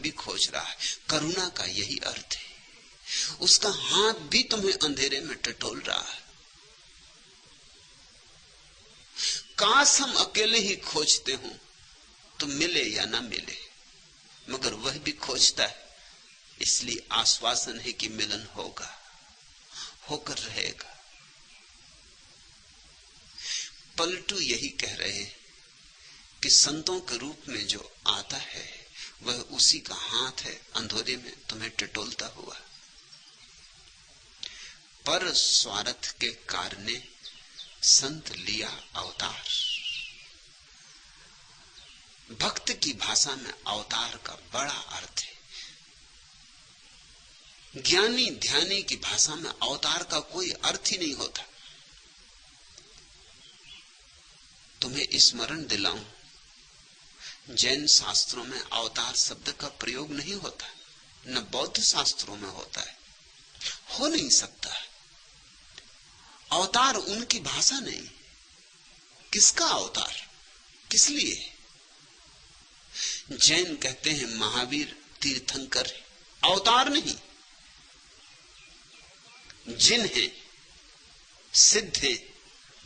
भी खोज रहा है। करुणा का यही अर्थ है, उसका हाथ भी तुम्हें अंधेरे में टटोल रहा है। काश हम अकेले ही खोजते हों तो मिले या ना मिले, मगर वह भी खोजता है, इसलिए आश्वासन है कि मिलन होगा, होकर रहेगा। पलटू यही कह रहे हैं कि संतों के रूप में जो आता है वह उसी का हाथ है, अंधेरे में तुम्हें टटोलता हुआ। पर स्वार्थ के कारणे संत लिया अवतार। भक्त की भाषा में अवतार का बड़ा अर्थ है। ज्ञानी ध्यानी की भाषा में अवतार का कोई अर्थ ही नहीं होता। तुम्हें स्मरण दिलाऊं, जैन शास्त्रों में अवतार शब्द का प्रयोग नहीं होता, न बौद्ध शास्त्रों में होता है, हो नहीं सकता। अवतार उनकी भाषा नहीं। किसका अवतार, किस लिए? जैन कहते हैं महावीर तीर्थंकर है, अवतार नहीं। जिन है, सिद्ध है,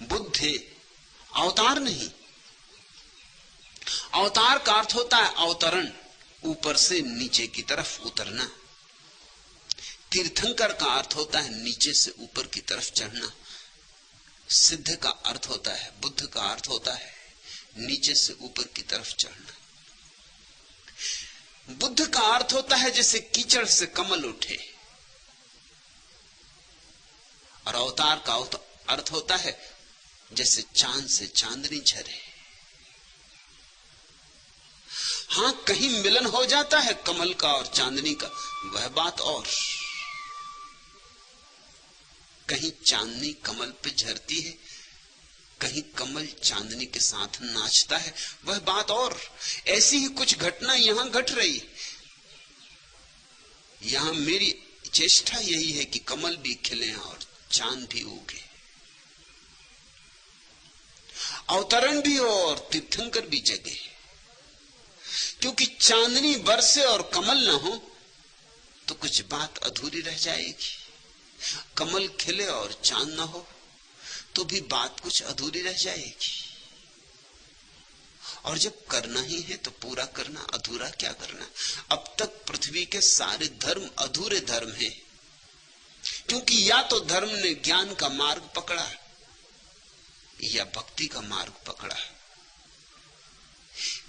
बुद्ध है, अवतार नहीं। अवतार का अर्थ होता है अवतरण, ऊपर से नीचे की तरफ उतरना। तीर्थंकर का अर्थ होता है नीचे से ऊपर की तरफ चढ़ना। सिद्ध का अर्थ होता है, बुद्ध का अर्थ होता है नीचे से ऊपर की तरफ चढ़ना। बुद्ध का अर्थ होता है जैसे कीचड़ से कमल उठे, और अवतार का अर्थ होता है जैसे चांद से चांदनी झरे। हां, कहीं मिलन हो जाता है कमल का और चांदनी का, वह बात और। कहीं चांदनी कमल पे झरती है, कहीं कमल चांदनी के साथ नाचता है, वह बात और। ऐसी ही कुछ घटना यहां घट रही। यहां मेरी चेष्टा यही है कि कमल भी खिले और चांद भी उगे, अवतरण भी हो और तीर्थंकर भी जगे। क्योंकि चांदनी बरसे और कमल न हो तो कुछ बात अधूरी रह जाएगी। कमल खिले और चांद न हो तो भी बात कुछ अधूरी रह जाएगी। और जब करना ही है तो पूरा करना, अधूरा क्या करना। अब तक पृथ्वी के सारे धर्म अधूरे धर्म हैं, क्योंकि या तो धर्म ने ज्ञान का मार्ग पकड़ा या भक्ति का मार्ग पकड़ा।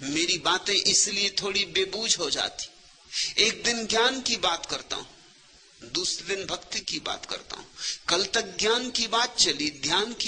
मेरी बातें इसलिए थोड़ी बेबूझ हो जाती। एक दिन ज्ञान की बात करता हूं, दूसरे दिन भक्ति की बात करता हूं। कल तक ज्ञान की बात चली, ध्यान की